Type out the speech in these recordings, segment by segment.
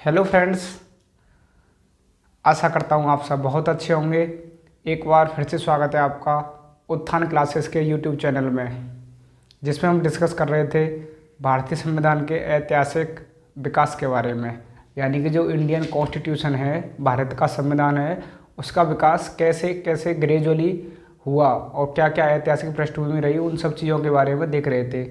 Hello friends, आशा करता हूँ आप सब बहुत अच्छे होंगे। एक बार फिर से स्वागत है आपका उत्थान क्लासेस के यूट्यूब चैनल में, जिसमें हम डिस्कस कर रहे थे भारतीय संविधान के ऐतिहासिक विकास के बारे में। यानी कि जो इंडियन कॉन्स्टिट्यूशन है, भारत का संविधान है, उसका विकास कैसे कैसे ग्रेजुअली हुआ और क्या क्या ऐतिहासिक पृष्ठभूमि रही, उन सब चीज़ों के बारे में देख रहे थे।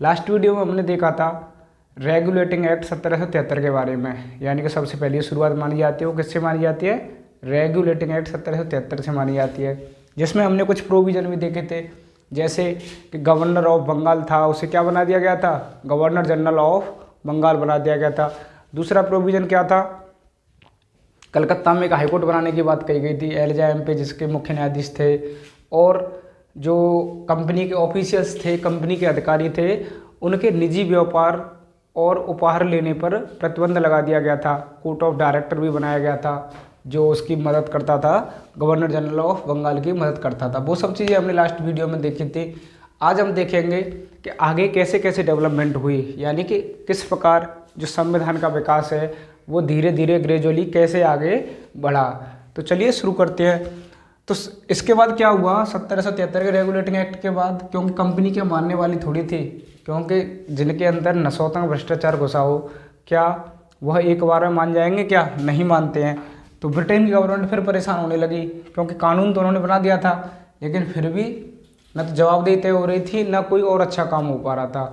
लास्ट वीडियो में हमने देखा था रेगुलेटिंग एक्ट 1773 के बारे में। यानी कि सबसे पहली शुरुआत मानी जाती है वो किससे मानी जाती है? रेगुलेटिंग एक्ट 1773 से मानी जाती है, जिसमें हमने कुछ प्रोविज़न भी देखे थे। जैसे कि गवर्नर ऑफ बंगाल था, उसे क्या बना दिया गया था? गवर्नर जनरल ऑफ बंगाल बना दिया गया था। दूसरा प्रोविज़न क्या था? कलकत्ता में एक हाईकोर्ट बनाने की बात कही गई थी, एलिजा एम पे, जिसके मुख्य न्यायाधीश थे। और जो कंपनी के ऑफिशियल्स थे, कंपनी के अधिकारी थे, उनके निजी व्यापार और उपहार लेने पर प्रतिबंध लगा दिया गया था। कोर्ट ऑफ डायरेक्टर भी बनाया गया था, जो उसकी मदद करता था, गवर्नर जनरल ऑफ बंगाल की मदद करता था। वो सब चीज़ें हमने लास्ट वीडियो में देखी थी। आज हम देखेंगे कि आगे कैसे कैसे डेवलपमेंट हुई, यानी कि किस प्रकार जो संविधान का विकास है वो धीरे धीरे ग्रेजुअली कैसे आगे बढ़ा। तो चलिए शुरू करते हैं। तो इसके बाद क्या हुआ? 1773 के रेगुलेटिंग एक्ट के बाद, क्योंकि कंपनी क्या मानने वाली थोड़ी थी, क्योंकि जिनके अंदर नसोतंग भ्रष्टाचार घुसा हो, क्या वह एक बार में मान जाएंगे? क्या नहीं मानते हैं। तो ब्रिटेन की गवर्नमेंट फिर परेशान होने लगी, क्योंकि कानून तो उन्होंने बना दिया था, लेकिन फिर भी न तो जवाबदेही तय हो रही थी, न कोई और अच्छा काम हो पा रहा था।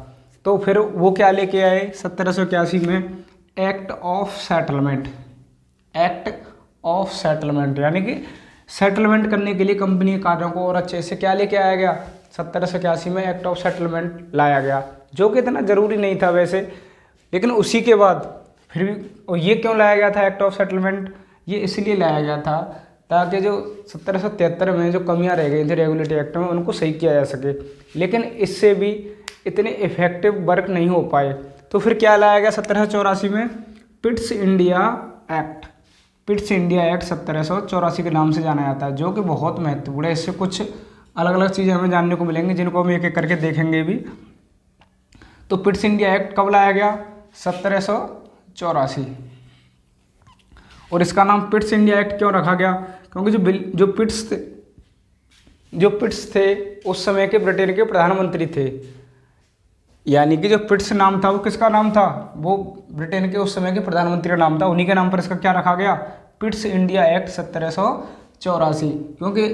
तो फिर वो क्या लेके आए 1781 में? Act of settlement. Act of settlement यानी कि सेटलमेंट करने के लिए कंपनी के कार्यों को और अच्छे से क्या लेके आया गया? 1781 में एक्ट ऑफ सेटलमेंट लाया गया, जो कि इतना ज़रूरी नहीं था वैसे, लेकिन उसी के बाद फिर भी। और ये क्यों लाया गया था एक्ट ऑफ सेटलमेंट? ये इसलिए लाया गया था ताकि जो 1773 में जो कमियां रह गई थी रेगुलेटरी एक्ट में, उनको सही किया जा सके। लेकिन इससे भी इतने इफेक्टिव वर्क नहीं हो पाए। तो फिर क्या लाया गया 1784 में? Pitt's India act. Pitt's India act 1784 के नाम से जाना जाता है, जो कि बहुत महत्वपूर्ण है। इससे कुछ अलग अलग चीज़ें हमें जानने को मिलेंगी, जिनको हम एक एक करके देखेंगे भी। तो पिट्स इंडिया एक्ट कब लाया गया? 1784। और इसका नाम पिट्स इंडिया एक्ट क्यों रखा गया? क्योंकि जो पिट्स थे उस समय के ब्रिटेन के प्रधानमंत्री थे। यानी कि जो पिट्स नाम था वो किसका नाम था? वो ब्रिटेन के उस समय के प्रधानमंत्री का नाम था। उन्हीं के नाम पर इसका क्या रखा गया? Pitt's India act 1784। क्योंकि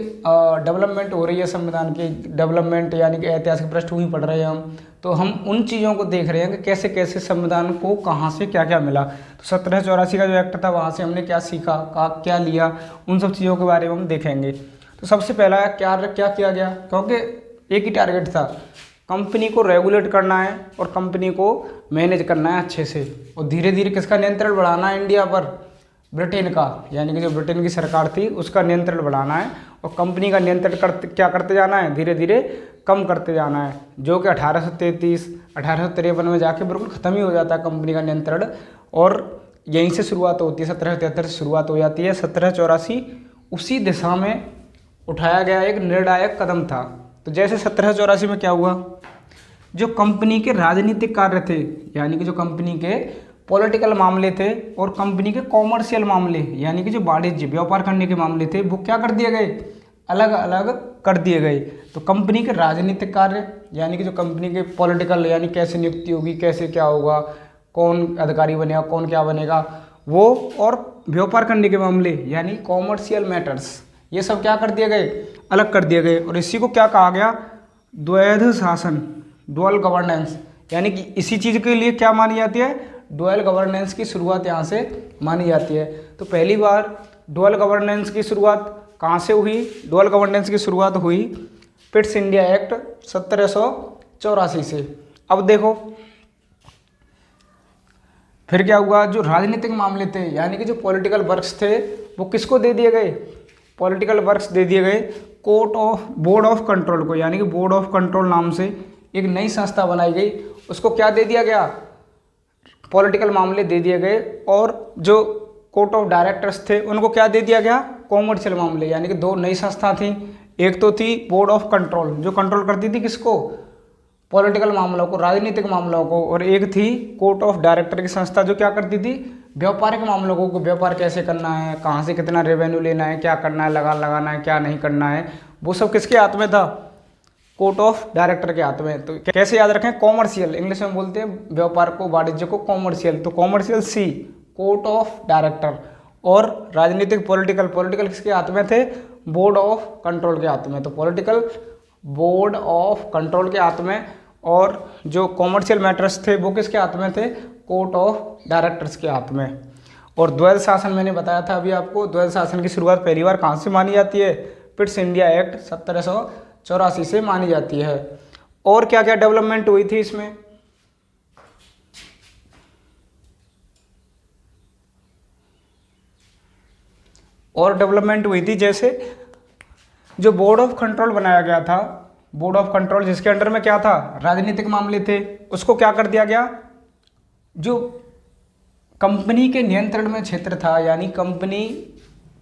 डेवलपमेंट हो रही है, संविधान की डेवलपमेंट, यानी कि ऐतिहासिक पृष्ठभूमि पढ़ रहे हैं हम, तो हम उन चीज़ों को देख रहे हैं कि कैसे कैसे संविधान को कहाँ से क्या क्या मिला। तो 1784 का जो एक्ट था, वहाँ से हमने क्या सीखा, क्या लिया, उन सब चीज़ों के बारे में हम देखेंगे। तो सबसे पहला क्या किया गया? क्योंकि एक ही टारगेट था, कंपनी को रेगुलेट करना है और कंपनी को मैनेज करना है अच्छे से, और धीरे धीरे किसका नियंत्रण बढ़ाना है इंडिया पर? ब्रिटेन का। यानी कि जो ब्रिटेन की सरकार थी उसका नियंत्रण बढ़ाना है, और कंपनी का नियंत्रण क्या करते जाना है? धीरे धीरे कम करते जाना है, जो कि 1833 1853 में जाके बिल्कुल ख़त्म ही हो जाता है कंपनी का नियंत्रण। और यहीं से शुरुआत होती है, 1773 से शुरुआत हो जाती है। 1784 उसी दिशा में उठाया गया एक निर्णायक कदम था। तो जैसे 1784 में क्या हुआ? जो कंपनी के राजनीतिक कार्य थे, यानी कि जो कंपनी के पॉलिटिकल मामले थे, और कंपनी के कॉमर्शियल मामले, यानी कि जो वाणिज्य व्यापार करने के मामले थे, वो क्या कर दिए गए? अलग अलग कर दिए गए। तो कंपनी के राजनीतिक कार्य, यानी कि जो कंपनी के पॉलिटिकल, यानी कैसे नियुक्ति होगी, कैसे क्या होगा, कौन अधिकारी बनेगा, कौन क्या बनेगा, वो, और व्यापार करने के मामले, यानी कॉमर्शियल मैटर्स, ये सब क्या कर दिए गए? अलग कर दिए गए। और इसी को क्या कहा गया? द्वैध शासन, डुअल गवर्नेंस। यानी कि इसी चीज़ के लिए क्या मानी जाती है? डुअल गवर्नेंस की शुरुआत यहाँ से मानी जाती है। तो पहली बार डुअल गवर्नेंस की शुरुआत कहाँ से हुई? डुअल गवर्नेंस की शुरुआत हुई पिट्स इंडिया एक्ट 1784 से। अब देखो फिर क्या हुआ? जो राजनीतिक मामले थे, यानी कि जो पॉलिटिकल वर्क्स थे, वो किसको दे दिए गए? पॉलिटिकल वर्क्स दे दिए गए बोर्ड ऑफ कंट्रोल को। यानी कि बोर्ड ऑफ कंट्रोल नाम से एक नई संस्था बनाई गई, उसको क्या दे दिया गया? पॉलिटिकल मामले दे दिए गए। और जो कोर्ट ऑफ डायरेक्टर्स थे, उनको क्या दे दिया गया? कॉमर्शियल मामले। यानी कि दो नई संस्था थी, एक तो थी बोर्ड ऑफ कंट्रोल, जो कंट्रोल करती थी किसको? पॉलिटिकल मामलों को, राजनीतिक मामलों को, और एक थी कोर्ट ऑफ डायरेक्टर की संस्था, जो क्या करती थी? व्यापारिक मामलों को, व्यापार कैसे करना है, कहाँ से कितना रेवेन्यू लेना है, क्या करना है, लगाना है, क्या नहीं करना है, वो सब किसके हाथ में था? कोर्ट ऑफ डायरेक्टर के हाथ में। तो कैसे याद रखें? कॉमर्शियल, इंग्लिश में बोलते हैं व्यापार को, वाणिज्य को कॉमर्शियल, तो commercial C, court of director. और राजनीतिक पॉलिटिकल किसके हाथ में थे? बोर्ड ऑफ कंट्रोल के हाथ में। तो पॉलिटिकल बोर्ड ऑफ कंट्रोल के हाथ में, और जो कॉमर्शियल मैटर्स थे वो किसके हाथ में थे? कोर्ट ऑफ डायरेक्टर्स के हाथ में। और द्वैध शासन मैंने बताया था अभी आपको, द्वैध शासन की शुरुआत पहली बार कहाँ से मानी जाती है? पिट्स इंडिया एक्ट 1784 से मानी जाती है। और क्या क्या डेवलपमेंट हुई थी इसमें? और डेवलपमेंट हुई थी, जैसे जो बोर्ड ऑफ कंट्रोल बनाया गया था, बोर्ड ऑफ कंट्रोल जिसके अंडर में क्या था? राजनीतिक मामले थे, उसको क्या कर दिया गया? जो कंपनी के नियंत्रण में क्षेत्र था, यानी कंपनी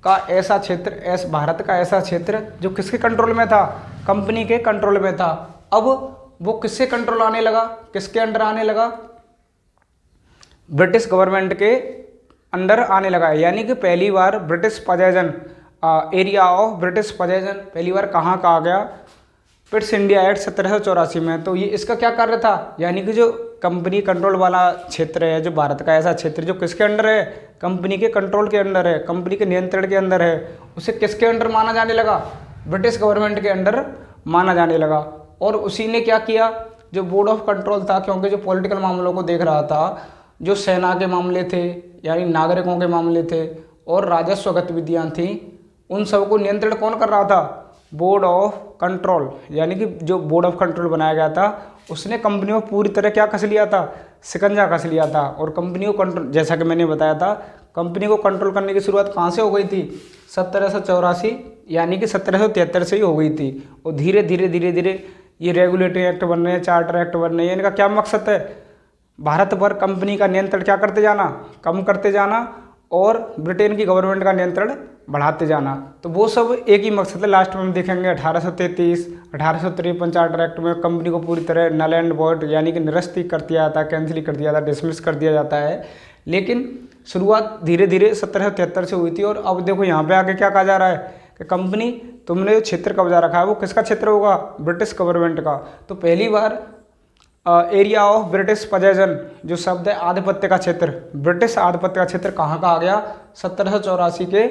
का ऐसा क्षेत्र, भारत का ऐसा क्षेत्र जो किसके कंट्रोल में था? कंपनी के कंट्रोल में था। अब वो किससे कंट्रोल आने लगा, किसके अंडर आने लगा? ब्रिटिश गवर्नमेंट के अंडर आने लगा। यानी कि पहली बार British possession, area of British possession पहली बार कहाँ का आ गया? पिट्स इंडिया एक्ट 1784 में। तो ये इसका क्या कार्य था? यानी कि जो कंपनी कंट्रोल वाला क्षेत्र है, जो भारत का ऐसा क्षेत्र जो किसके अंडर है? कंपनी के कंट्रोल के अंडर है, कंपनी के नियंत्रण के अंदर है, उसे किसके अंडर माना जाने लगा? ब्रिटिश गवर्नमेंट के अंडर माना जाने लगा। और उसी ने क्या किया? जो बोर्ड ऑफ कंट्रोल था, क्योंकि जो पॉलिटिकल मामलों को देख रहा था, जो सेना के मामले थे यानी नागरिकों के मामले थे, और राजस्व गतिविधियाँ थीं, उन सबको नियंत्रण कौन कर रहा था? Board of control. यानी कि जो बोर्ड ऑफ कंट्रोल बनाया गया था, उसने कंपनी को पूरी तरह क्या कस लिया था? शिकंजा कस लिया था। और कंपनी को कंट्रोल, जैसा कि मैंने बताया था, कंपनी को कंट्रोल करने की शुरुआत कहाँ से हो गई थी? 1784 यानी कि 1773 से ही हो गई थी। और धीरे धीरे ये रेगुलेटरी एक्ट बन रहे हैं, चार्टर एक्ट बन रहे हैं। इनका क्या मकसद है? भारत पर कंपनी का नियंत्रण क्या करते जाना? कम करते जाना, और ब्रिटेन की गवर्नमेंट का नियंत्रण बढ़ाते जाना। तो वो सब एक ही मकसद है। लास्ट में हम देखेंगे 1833, 1853 चार्टर एक्ट में कंपनी को पूरी तरह नल एंड वॉइड यानी कि निरस्त कर दिया जाता है, कैंसिल कर दिया जाता है, डिसमिस कर दिया जाता है। लेकिन शुरुआत धीरे धीरे 1773 से हुई थी। और अब देखो यहाँ पे आके क्या कहा जा रहा है कि कंपनी, तुमने जो क्षेत्र कब्जा रखा है वो किसका क्षेत्र होगा? ब्रिटिश गवर्नमेंट का। तो पहली बार एरिया ऑफ ब्रिटिश पजेशन, जो शब्द है आधिपत्य का क्षेत्र, ब्रिटिश आधिपत्य का क्षेत्र कहाँ का आ गया? 1784 के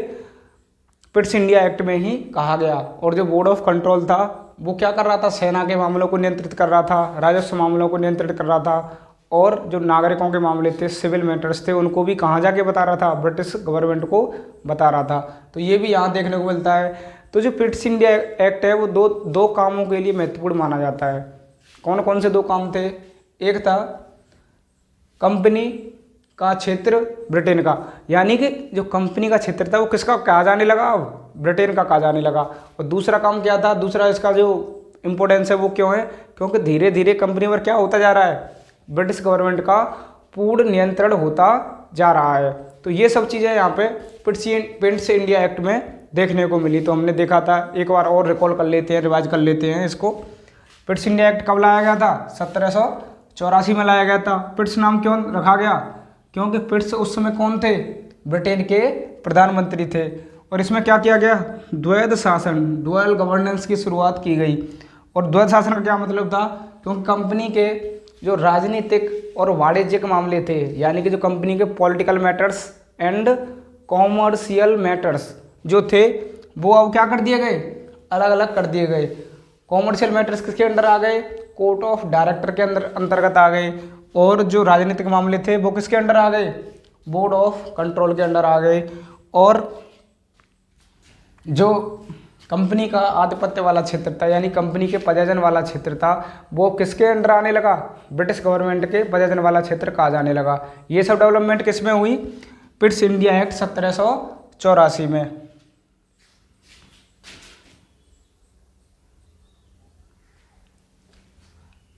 पिट्स इंडिया एक्ट में ही कहा गया। और जो बोर्ड ऑफ कंट्रोल था वो क्या कर रहा था? सेना के मामलों को नियंत्रित कर रहा था, राजस्व मामलों को नियंत्रित कर रहा था, और जो नागरिकों के मामले थे, सिविल मैटर्स थे, उनको भी कहाँ जाके बता रहा था? ब्रिटिश गवर्नमेंट को बता रहा था। तो ये भी यहाँ देखने को मिलता है। तो जो पिट्स इंडिया एक्ट है वो दो कामों के लिए महत्वपूर्ण माना जाता है। कौन कौन से दो काम थे? एक था कंपनी का क्षेत्र ब्रिटेन का, यानी कि जो कंपनी का क्षेत्र था वो किसका कहा जाने लगा? अब ब्रिटेन का कहा जाने लगा। और दूसरा काम क्या था? दूसरा इसका जो इम्पोर्टेंस है वो क्यों है? क्योंकि धीरे धीरे कंपनी पर क्या होता जा रहा है? ब्रिटिश गवर्नमेंट का पूर्ण नियंत्रण होता जा रहा है। तो ये सब चीज़ें यहाँ पे पिट्स इंडिया एक्ट में देखने को मिली। तो हमने देखा था, एक बार और रिकॉल कर लेते हैं, रिवाइज कर लेते हैं इसको। पिट्स इंडिया एक्ट कब लाया गया था? 1784 में लाया गया था। पिट्स नाम क्यों रखा गया? क्योंकि पिट्स उस समय कौन थे? ब्रिटेन के प्रधानमंत्री थे। और इसमें क्या किया गया? द्वैध शासन, डुअल गवर्नेंस की शुरुआत की गई। और द्वैध शासन का क्या मतलब था? क्योंकि कंपनी के जो राजनीतिक और वाणिज्यिक मामले थे, यानी कि जो कंपनी के political matters and commercial matters जो थे, वो अब क्या कर दिए गए? अलग अलग कर दिए गए। कॉमर्शियल मैटर्स किसके अंडर आ गए? कोर्ट ऑफ डायरेक्टर के अंतर्गत आ गए। और जो राजनीतिक मामले थे वो किसके अंडर आ गए? बोर्ड ऑफ कंट्रोल के अंडर आ गए। और जो कंपनी का आधिपत्य वाला क्षेत्र था, यानी कंपनी के पजेशन वाला क्षेत्र था, वो किसके अंडर आने लगा? ब्रिटिश गवर्नमेंट के पजेशन वाला क्षेत्र कहा जाने लगा। ये सब डेवलपमेंट किसमें हुई? पिट्स इंडिया एक्ट 1784 में।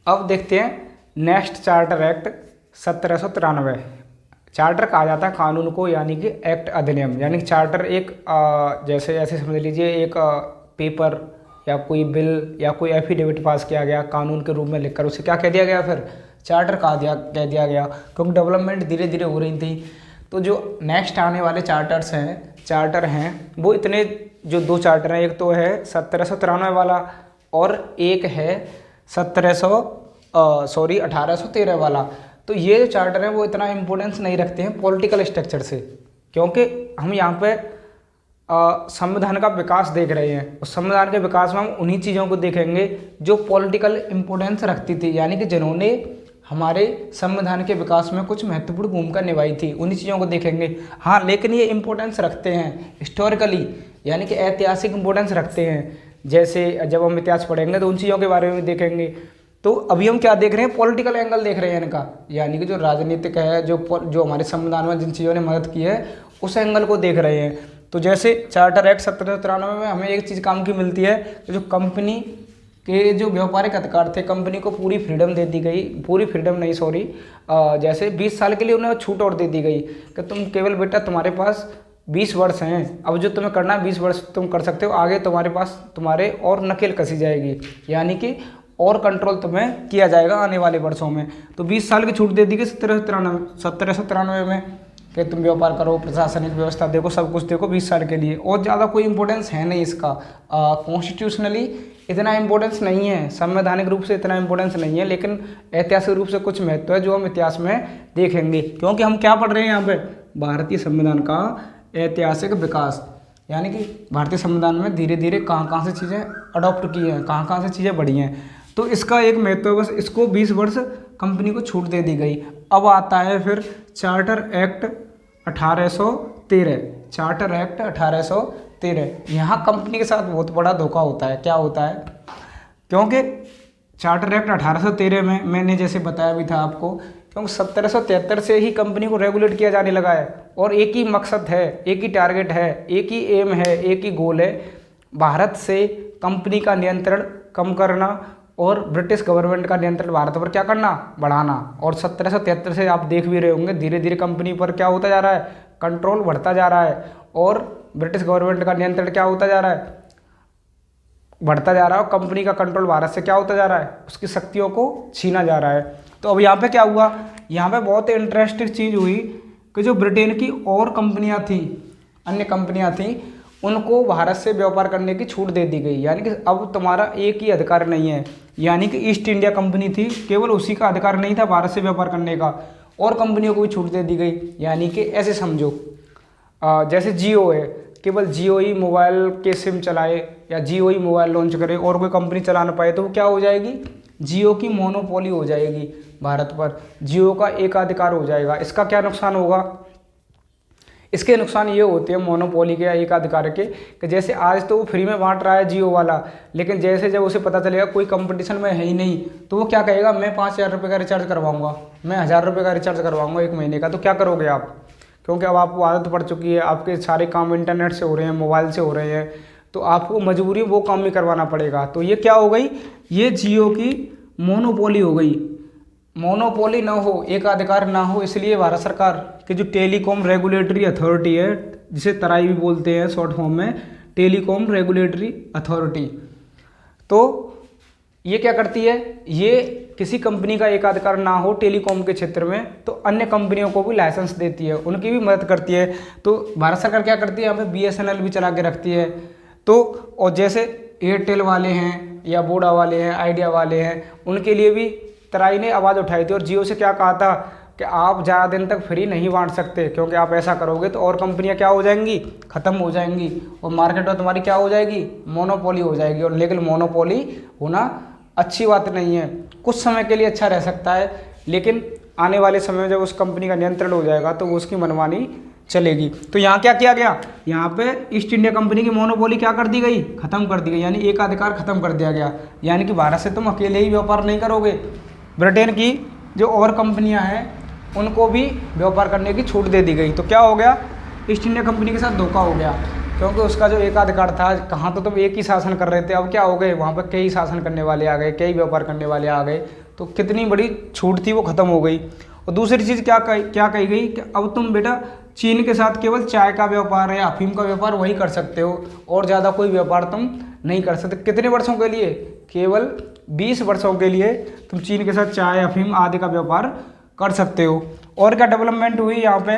अब देखते हैं नेक्स्ट चार्टर एक्ट 1793। चार्टर कहा जाता है कानून को, यानी कि एक्ट अधिनियम। यानी कि चार्टर एक जैसे ऐसे समझ लीजिए एक पेपर या कोई बिल या कोई एफिडेविट पास किया गया कानून के रूप में लिखकर, उसे क्या कह दिया गया? फिर चार्टर कह दिया गया। क्योंकि डेवलपमेंट धीरे धीरे हो रही थी। तो जो नेक्स्ट आने वाले चार्टर हैं वो इतने, जो 2 चार्टर हैं, एक तो है 1793 वाला और एक है 1813 वाला। तो ये जो चार्टर हैं वो इतना इम्पोर्टेंस नहीं रखते हैं पॉलिटिकल स्ट्रक्चर से, क्योंकि हम यहाँ पे संविधान का विकास देख रहे हैं। उस संविधान के विकास में हम उन्हीं चीज़ों को देखेंगे जो पॉलिटिकल इम्पोर्टेंस रखती थी, यानी कि जिन्होंने हमारे संविधान के विकास में कुछ महत्वपूर्ण भूमिका निभाई थी, उन्हीं चीज़ों को देखेंगे। हाँ, लेकिन ये इम्पोर्टेंस रखते हैं हिस्टोरिकली, यानी कि ऐतिहासिक इम्पोर्टेंस रखते हैं। जैसे जब हम इतिहास पढ़ेंगे तो उन चीज़ों के बारे में देखेंगे। तो अभी हम क्या देख रहे हैं, पॉलिटिकल एंगल देख रहे हैं इनका, यानी कि जो राजनीतिक है, जो हमारे संविधान में जिन चीज़ों ने मदद की है उस एंगल को देख रहे हैं। तो जैसे चार्टर एक्ट 1793 में हमें एक चीज़ काम की मिलती है कि जो कंपनी के जो व्यापारिक अधिकार थे, कंपनी को पूरी फ्रीडम दे दी गई, पूरी फ्रीडम नहीं सॉरी, जैसे 20 साल के लिए उन्हें छूट और दे दी गई कि तुम केवल बेटा, तुम्हारे पास 20 वर्ष हैं, अब जो तुम्हें करना है 20 वर्ष तुम कर सकते हो, आगे तुम्हारे पास तुम्हारे और नकेल कसी जाएगी, यानी कि और कंट्रोल तुम्हें किया जाएगा आने वाले वर्षों में। तो 20 साल की छूट दे दी गई 1793 में कि तुम व्यापार करो, प्रशासनिक व्यवस्था देखो, सब कुछ देखो 20 साल के लिए। और ज़्यादा कोई इंपॉर्टेंस है नहीं इसका, कॉन्स्टिट्यूशनली इतना इंपॉर्टेंस नहीं है, संवैधानिक रूप से इतना इंपॉर्टेंस नहीं है, लेकिन ऐतिहासिक रूप से कुछ महत्व है जो हम इतिहास में देखेंगे। क्योंकि हम क्या पढ़ रहे हैं यहाँ पे, भारतीय संविधान का ऐतिहासिक विकास, यानी कि भारतीय संविधान में धीरे धीरे कहाँ से चीज़ें अडॉप्ट की हैं, कहाँ से चीज़ें बढ़ी हैं। तो इसका एक महत्व है, बस इसको 20 वर्ष कंपनी को छूट दे दी गई। अब आता है फिर चार्टर एक्ट 1813, चार्टर एक्ट 1813। यहाँ कंपनी के साथ बहुत बड़ा धोखा होता है। क्या होता है, क्योंकि चार्टर एक्ट 1813 में मैंने जैसे बताया भी था आपको, क्योंकि 1773 से ही कंपनी को रेगुलेट किया जाने लगा है और एक ही मकसद है, एक ही टारगेट है, एक ही एम है, एक ही गोल है, भारत से कंपनी का नियंत्रण कम करना और ब्रिटिश गवर्नमेंट का नियंत्रण भारत पर क्या करना, बढ़ाना। और 1773 से आप देख भी रहे होंगे धीरे धीरे कंपनी पर क्या होता जा रहा है, कंट्रोल बढ़ता जा रहा है और ब्रिटिश गवर्नमेंट का नियंत्रण क्या होता जा रहा है, बढ़ता जा रहा है। और कंपनी का कंट्रोल भारत से क्या होता जा रहा है, उसकी शक्तियों को छीना जा रहा है। तो अब यहाँ पे क्या हुआ, यहाँ पे बहुत इंटरेस्टिंग चीज़ हुई कि जो ब्रिटेन की और कंपनियाँ थी, अन्य कंपनियाँ थी, उनको भारत से व्यापार करने की छूट दे दी गई। यानी कि अब तुम्हारा एक ही अधिकार नहीं है, यानी कि ईस्ट इंडिया कंपनी थी, केवल उसी का अधिकार नहीं था भारत से व्यापार करने का, और कंपनियों को भी छूट दे दी गई। यानी कि ऐसे समझो, जैसे जियो है, केवल जियो ही मोबाइल के सिम चलाए या जियो ही मोबाइल लॉन्च करे और कोई कंपनी चला ना पाए, तो वो क्या हो जाएगी, जियो की मोनोपोली हो जाएगी भारत पर, जियो का एकाधिकार हो जाएगा। इसका क्या नुकसान होगा, इसके नुकसान ये होते हैं मोनोपोली के या एकाधिकार के, कि जैसे आज तो वो फ्री में बांट रहा है जियो वाला, लेकिन जैसे जब उसे पता चलेगा कोई कंपटीशन में है ही नहीं, तो वो क्या कहेगा, मैं 5000 रुपये का रिचार्ज करवाऊंगा, मैं 1000 रुपये का रिचार्ज करवाऊंगा 1 महीने का। तो क्या करोगे आप, क्योंकि अब आपको आदत पड़ चुकी है, आपके सारे काम इंटरनेट से हो रहे हैं, मोबाइल से हो रहे हैं, तो आपको मजबूरी वो काम भी करवाना पड़ेगा। तो ये क्या हो गई, ये जियो की मोनोपोली हो गई। मोनोपोली ना हो, एकाधिकार ना हो, इसलिए भारत सरकार की जो टेलीकॉम रेगुलेटरी अथॉरिटी है, जिसे तराई भी बोलते हैं शॉर्ट फॉर्म में, टेलीकॉम रेगुलेटरी अथॉरिटी, तो ये क्या करती है, ये किसी कंपनी का एकाधिकार ना हो टेलीकॉम के क्षेत्र में तो अन्य कंपनियों को भी लाइसेंस देती है, उनकी भी मदद करती है। तो भारत सरकार क्या करती है, यहाँ पे BSNL भी चला के रखती है। तो और जैसे एयरटेल वाले हैं या वोडा वाले हैं, आइडिया वाले हैं, उनके लिए भी तराई ने आवाज़ उठाई थी और जियो से क्या कहा था कि आप ज़्यादा दिन तक फ्री नहीं बांट सकते, क्योंकि आप ऐसा करोगे तो और कंपनियां क्या हो जाएंगी, ख़त्म हो जाएंगी और मार्केट में तुम्हारी क्या हो जाएगी, मोनोपोली हो जाएगी। और लेकिन मोनोपोली होना अच्छी बात नहीं है, कुछ समय के लिए अच्छा रह सकता है, लेकिन आने वाले समय में जब उस कंपनी का नियंत्रण हो जाएगा तो उसकी मनमानी चलेगी। तो यहाँ क्या किया गया, यहाँ पे ईस्ट इंडिया कंपनी की मोनोपोली क्या कर दी गई, खत्म कर दी गई, यानी एकाधिकार खत्म कर दिया गया। यानी कि भारत से तुम अकेले ही व्यापार नहीं करोगे, ब्रिटेन की जो और कंपनियां हैं उनको भी व्यापार करने की छूट दे दी गई। तो क्या हो गया, ईस्ट इंडिया कंपनी के साथ धोखा हो गया, क्योंकि उसका जो एकाधिकार था, कहाँ तो तुम एक ही शासन कर रहे थे, अब क्या हो गए, वहाँ पर कई शासन करने वाले आ गए, कई व्यापार करने वाले आ गए, तो कितनी बड़ी छूट थी वो खत्म हो गई। और दूसरी चीज़ क्या कही गई कि अब तुम बेटा चीन के साथ केवल चाय का व्यापार या अफीम का व्यापार वही कर सकते हो, और ज़्यादा कोई व्यापार तुम नहीं कर सकते। कितने वर्षों के लिए, केवल 20 वर्षों के लिए तुम चीन के साथ चाय, अफीम आदि का व्यापार कर सकते हो। और क्या डेवलपमेंट हुई यहाँ पे,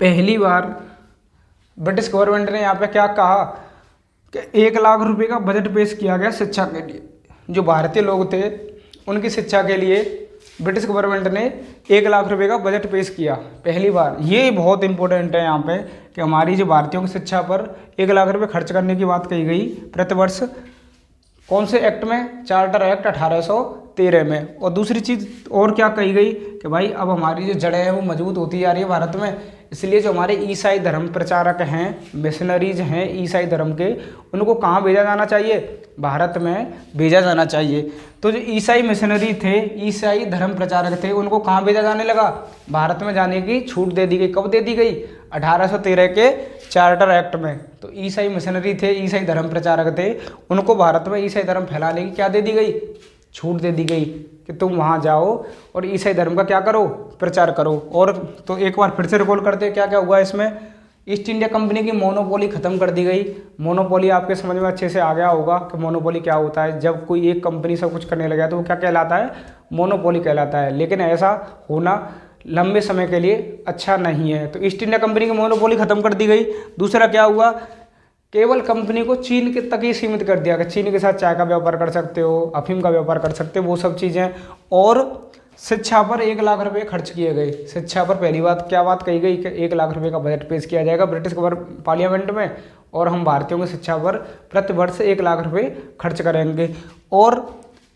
पहली बार ब्रिटिश गवर्नमेंट ने यहाँ पे क्या कहा कि 1 लाख रुपए का बजट पेश किया गया शिक्षा के लिए। जो भारतीय लोग थे उनकी शिक्षा के लिए ब्रिटिश गवर्नमेंट ने 1 लाख रुपए का बजट पेश किया पहली बार। ये बहुत इंपॉर्टेंट है यहाँ पे कि हमारी जो भारतीयों की शिक्षा पर 1 लाख रुपए खर्च करने की बात कही गई प्रतिवर्ष। कौन से एक्ट में? चार्टर एक्ट 1813 में। और दूसरी चीज़ और क्या कही गई कि भाई अब हमारी जो जड़ें हैं वो मजबूत होती जा रही है भारत में, इसलिए जो हमारे ईसाई धर्म प्रचारक हैं, मिशनरीज हैं ईसाई धर्म के, उनको कहाँ भेजा जाना चाहिए? भारत में भेजा जाना चाहिए। तो जो ईसाई मिशनरी थे, ईसाई धर्म प्रचारक थे, उनको कहाँ भेजा जाने लगा? भारत में जाने की छूट दे दी गई। कब दे दी गई? 1813 के चार्टर एक्ट में। तो ईसाई मिशनरी थे, ईसाई धर्म प्रचारक थे, उनको भारत में ईसाई धर्म फैलाने की क्या दे दी गई? छूट दे दी गई कि तुम वहाँ जाओ और ईसाई धर्म का क्या करो? प्रचार करो। और तो एक बार फिर से रिकॉल करते हैं क्या क्या हुआ इसमें। ईस्ट इंडिया कंपनी की मोनोपोली खत्म कर दी गई। मोनोपोली आपके समझ में अच्छे से आ गया होगा कि मोनोपोली क्या होता है। जब कोई एक कंपनी सब कुछ करने लगा तो वो क्या कहलाता है? मोनोपोली कहलाता है। लेकिन ऐसा होना लंबे समय के लिए अच्छा नहीं है। तो ईस्ट इंडिया कंपनी की मोनोपोली खत्म कर दी गई। दूसरा क्या हुआ? केवल कंपनी को चीन के तक ही सीमित कर दिया कि चीन के साथ चाय का व्यापार कर सकते हो, अफीम का व्यापार कर सकते हो, वो सब चीज़ें। और शिक्षा पर 1 लाख रुपए खर्च किए गए। शिक्षा पर पहली बात क्या बात कही गई कि 1 लाख रुपए का बजट पेश किया जाएगा ब्रिटिश पार्लियामेंट में, और हम भारतीयों की शिक्षा पर प्रतिवर्ष 1 लाख रुपए खर्च करेंगे। और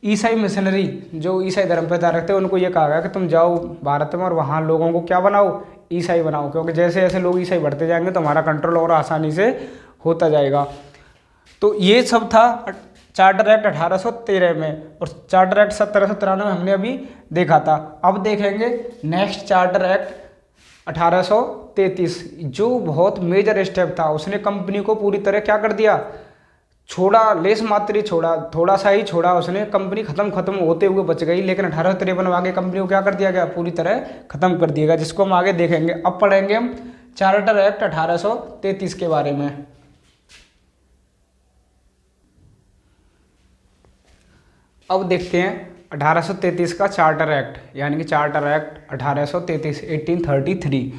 ईसाई मिशनरी जो ईसाई धर्म प्रचारक थे उनको ये कहा गया कि तुम जाओ भारत में और वहाँ लोगों को क्या बनाओ? ईसाई बनाओ, क्योंकि जैसे जैसे लोग ईसाई बढ़ते जाएंगे तो हमारा कंट्रोल और आसानी से होता जाएगा। तो ये सब था चार्टर एक्ट 1813 में। और चार्टर एक्ट 1793 में हमने अभी देखा था। अब देखेंगे नेक्स्ट चार्टर एक्ट 1833, जो बहुत मेजर स्टेप था। उसने कंपनी को पूरी तरह क्या कर दिया? छोड़ा, लेस मात्र ही छोड़ा, थोड़ा सा ही छोड़ा उसने। कंपनी खत्म होते हुए बच गई, लेकिन 1853 में आगे कंपनी को क्या कर दिया गया? पूरी तरह खत्म कर दिया गया, जिसको हम आगे देखेंगे। अब पढ़ेंगे हम चार्टर एक्ट 1833 के बारे में। अब देखते हैं 1833 का चार्टर एक्ट, यानी कि चार्टर एक्ट 1833 1833।